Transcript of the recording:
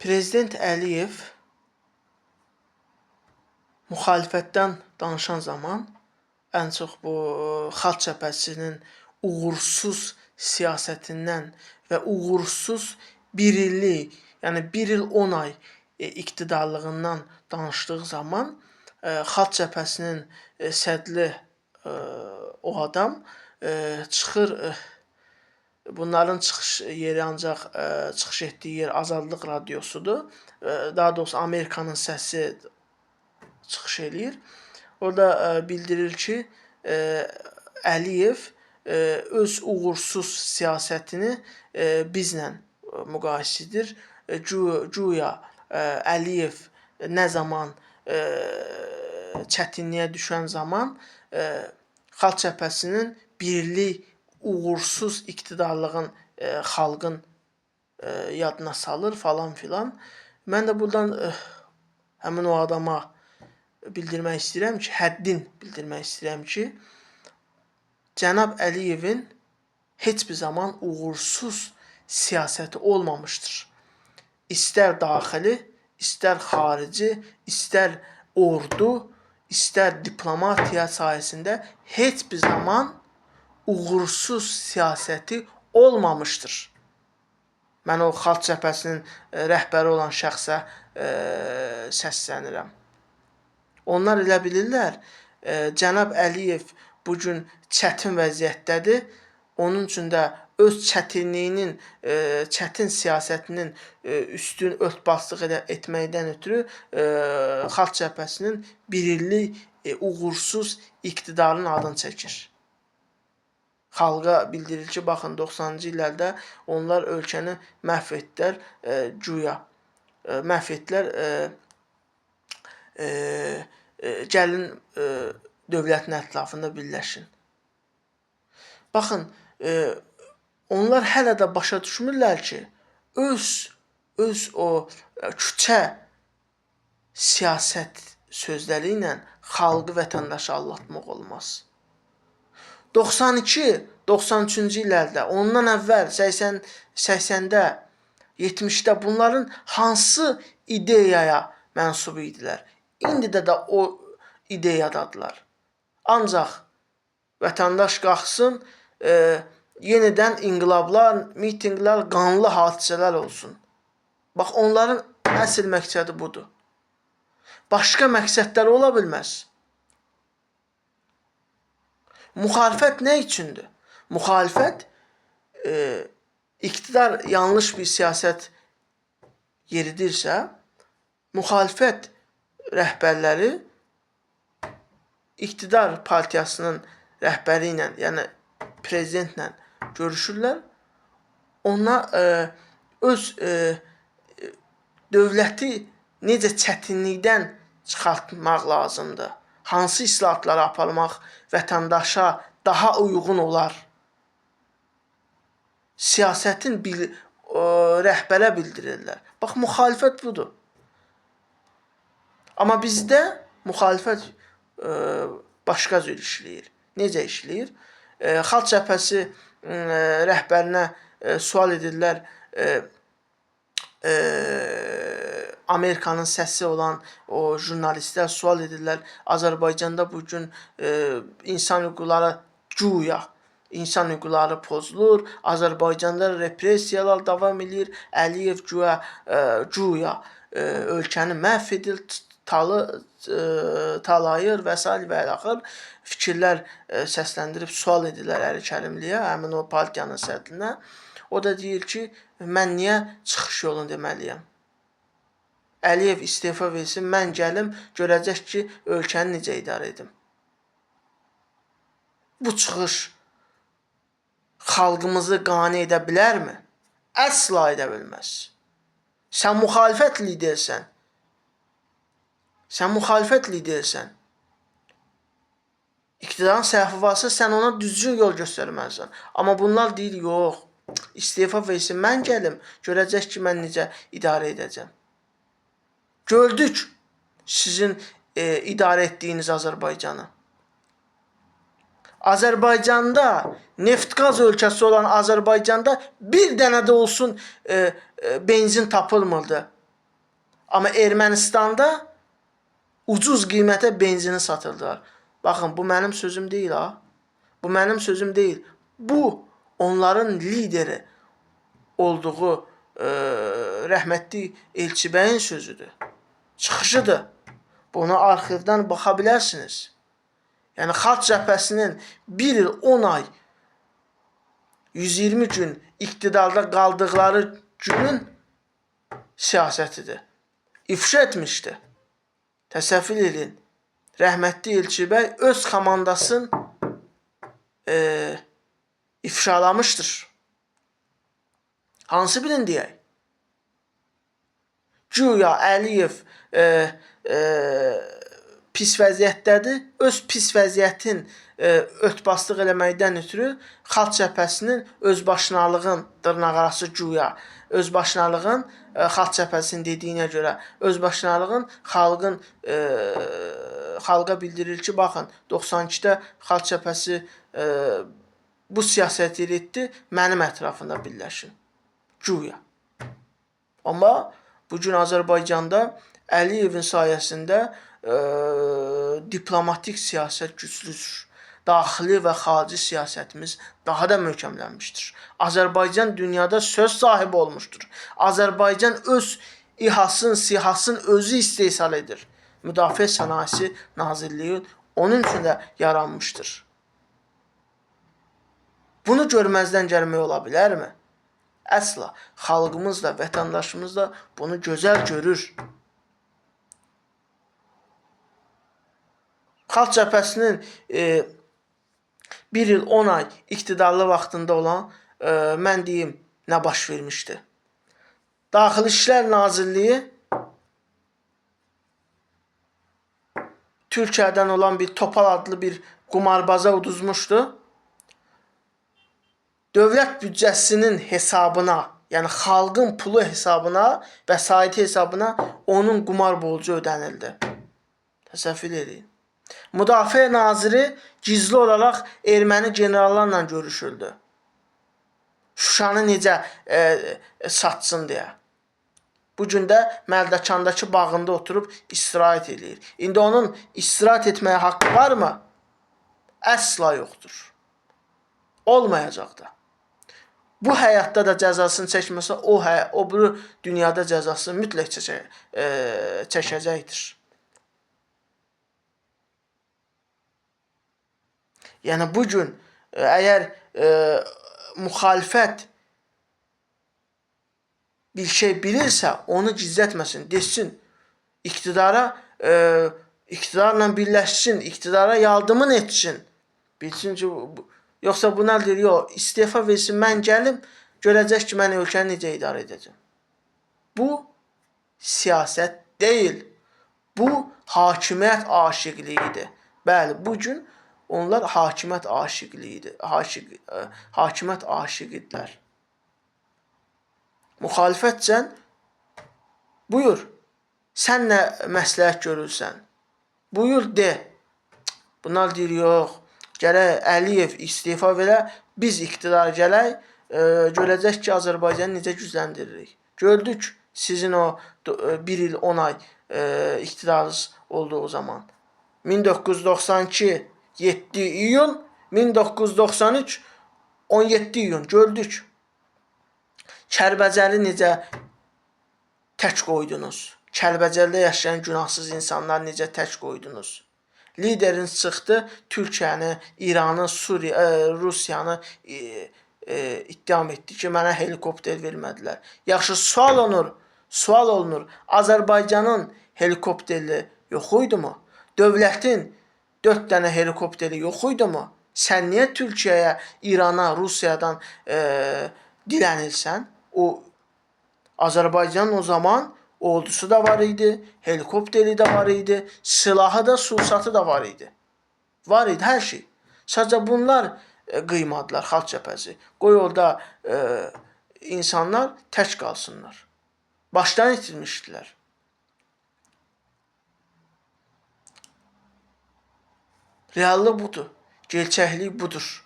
Prezident Əliyev müxalifətdən danışan zaman ən çox bu Xalq Cəbhəsinin uğursuz siyasətindən və uğursuz bir illik, yəni bir il 10 ay iqtidarlığından danışdığı zaman Xalq Cəbhəsinin sədri o adam çıxır. Bunların çıxış yeri ancaq çıxış etdiyi yer Azadlıq Radiosudur. Daha doğrusu Amerikanın səsi çıxış eləyir. Orada bildirir ki, Əliyev öz uğursuz siyasətini bizlə müqayisə edir. Güya Əliyev nə zaman çətinliyə düşən zaman Xalq Cəbhəsinin birlik uğursuz iqtidarlığın xalqın yadına salır falan filan. Mən də buradan həmin o adama bildirmək istəyirəm ki, həddin bildirmək istəyirəm ki, cənab Əliyevin heç bir zaman uğursuz siyasəti olmamışdır. İstər daxili, istər xarici, istər ordu, istər diplomatiya sayəsində heç bir zaman uğursuz siyasəti olmamışdır. Mən o Xalq Cəbhəsinin rəhbəri olan şəxsə səslənirəm. Onlar elə bilirlər, cənab Əliyev bugün çətin vəziyyətdədir. Onun üçün də öz çətinliyinin, çətin siyasətinin üstün örtbaslıq etməkdən ötürü Xalq Cəbhəsinin bir illik uğursuz iqtidarın adını çəkir. Xalqa bildirir ki, baxın 90-cı illərdə onlar ölkəni məhv etdilər, güya. Məhv etdilər, gəlin dövlətin ətrafında birləşin. Baxın, onlar hələ də başa düşmürlər ki, öz o küçə siyasət sözləri ilə xalqı, vətəndaşı aldatmaq olmaz. 92-93-cü illərdə, ondan əvvəl 80-də, 70-də bunların hansı ideyaya mənsub idilər? İndi də o ideyadadılar. Ancaq vətəndaş qalxsın, yenidən inqilablar, mitinqlər, qanlı hadisələr olsun. Bax, onların əsl məqsədi budur. Başqa məqsədləri ola bilməz. Müxalifət nə üçündür? Müxalifət iqtidar yanlış bir siyasət yeridirsə, müxalifət rəhbərləri iqtidar partiyasının rəhbəri ilə, yəni prezidentlə görüşürlər. Ona öz dövləti necə çətinlikdən çıxartmaq lazımdır, hansı islahatları aparmaq vətəndaşa daha uyğun olar, siyasətin rəhbərə bildirirlər. Bax, müxalifət budur. Amma bizdə müxalifət başqa cür işləyir. Necə işləyir? Xalq Cəbhəsi rəhbərinə sual edirlər, Amerikanın səsi olan o jurnalistlər sual edirlər, Azərbaycanda bugün insan hüquqları güya, insan hüquqları pozulur, Azərbaycanda repressiyalar davam edir, Əliyev güya ölkəni məhv edir, talayır və s. və axır fikirlər səsləndirib sual edirlər Əli Kərimliyə, həmin o partiyanın sədrinə. O da deyir ki, mən niyə çıxış yolunu deməliyəm? Əliyev istefa versin, mən gəlim, görəcək ki, ölkəni necə idarə edim. Bu çıxış xalqımızı qane edə bilərmi? Əsla edə bilməz. Sən müxalifət lidersən. Sən müxalifət lidersən. İqtidarın səhvi varsa, sən ona düzgün yol göstərməlisən. Amma bunlar deyir, yox, istefa versin, mən gəlim, görəcək ki, mən necə idarə edəcəm. Gördük sizin idarə etdiyiniz Azərbaycanı. Azərbaycanda, neft-qaz ölkəsi olan Azərbaycanda bir dənə də olsun benzin tapılmırdı. Amma Ermənistanda ucuz qiymətə benzini satırdılar. Baxın, bu mənim sözüm deyil ha. Bu mənim sözüm deyil. Bu onların lideri olduğu rəhmətli Elçibəyin sözüdür. Çıxışıdır. Bunu arxivdən baxa bilərsiniz. Yəni Xalq Cəbhəsinin 1 il 10 ay 120 gün iqtidarda qaldıqları günün siyasətidir. İfşa etmişdi. Təsəvvür edin. Rəhmətli Elçibəy öz komandasını ifşalamışdır. Hansı birini deyək? Güya Əliyev pis vəziyyətdədir. Öz pis vəziyyətin örtbaslıq eləməkdən ötürü Xalq Cəbhəsinin özbaşınalığın dırnaqarası güya özbaşınalığın Xalq Cəbhəsinin dediyinə görə özbaşınalığın xalqa bildirir ki, baxın 92-də Xalq Cəbhəsi bu siyasəti etdi, mənim ətrafında birləşin. Güya. Amma bugün Azərbaycanda Əliyevin sayəsində diplomatik siyasət güclüdür. Daxili və xarici siyasətimiz daha da möhkəmlənmişdir. Azərbaycan dünyada söz sahibi olmuşdur. Azərbaycan öz İHA'sın, SİHA'sın özü istehsal edir. Müdafiə Sənayesi Nazirliyi onun üçün də yaranmışdır. Bunu görməzdən gəlmək ola bilərmi? Əsla. Xalqımız da, vətəndaşımız da bunu gözəl görür. Xalq Cəbhəsinin 1 il 10 ay iqtidarlı vaxtında olan, mən deyim, nə baş vermişdi? Daxili İşlər Nazirliyi Türkiyədən olan bir Topal adlı bir qumarbaza uduzmuşdu. Dövlət büdcəsinin hesabına, yəni xalqın pulu hesabına, vəsaiti hesabına onun qumar borcu ödənildi. Təsəvvür edin. Müdafiə naziri gizli olaraq erməni generallarla görüşüldü. Şuşanı necə satsın deyə. Bugün də Mərdəkandakı bağında oturub istirahət edir. İndi onun istirahət etməyə haqqı varmı? Əsla yoxdur. Olmayacaq da. Bu həyatda da cəzasını çəkməsə, o bu dünyada cəzasını mütləq çəkəcəkdir. Yəni bugün əgər müxalifət bir şey bilirsə, onu gizlətməsin, desin, iqtidarla birləşsin, iqtidara yardımın etsin. Bilsin ki, yoxsa bu nədir? Yox, istefa versin, mən gəlim, görəcək ki, mən ölkəni necə idarə edəcəm. Bu siyasət deyil. Bu hakimiyyət aşiqliyidir. Bəli, bugün onlar hakimiyyət aşiqliyidir. Hakimiyyət aşiqidirlər. Müxalifətcən, buyur, sən nə məsləhət görürsən? Buyur, de. Bunlar deyir, yox, gərək Əliyev istifa verə, biz iqtidara gələk, görəcək ki, Azərbaycanı necə gücləndiririk. Gördük sizin o 1 il 10 ay iqtidarınız olduğu zaman. 1992 7 iyun, 1993 17 iyun gördük. Kəlbəcəli necə tək qoydunuz? Kəlbəcəldə yaşayan günahsız insanlar necə tək qoydunuz? Lideriniz çıxdı, Türkiyəni, İranı, Rusiyanı ittiham etdi ki, mənə helikopter vermədilər. Yaxşı, sual olunur, Azərbaycanın helikopterli yox idi mu? Dövlətin 4 dənə helikopteri yox idi mu? Sən niyə Türkiyəyə, İrana, Rusiyadan dilənirsən? Azərbaycanın o zaman ordusu da var idi, helikopteri də var idi, silahı da, sursatı da var idi. Var idi, hər şey. Sadəcə bunlar qıymadılar Xalq Cəbhəsi. Qoy orada insanlar tək qalsınlar. Başdan itirmişdilər. Reallık budur. Gerçəklik budur.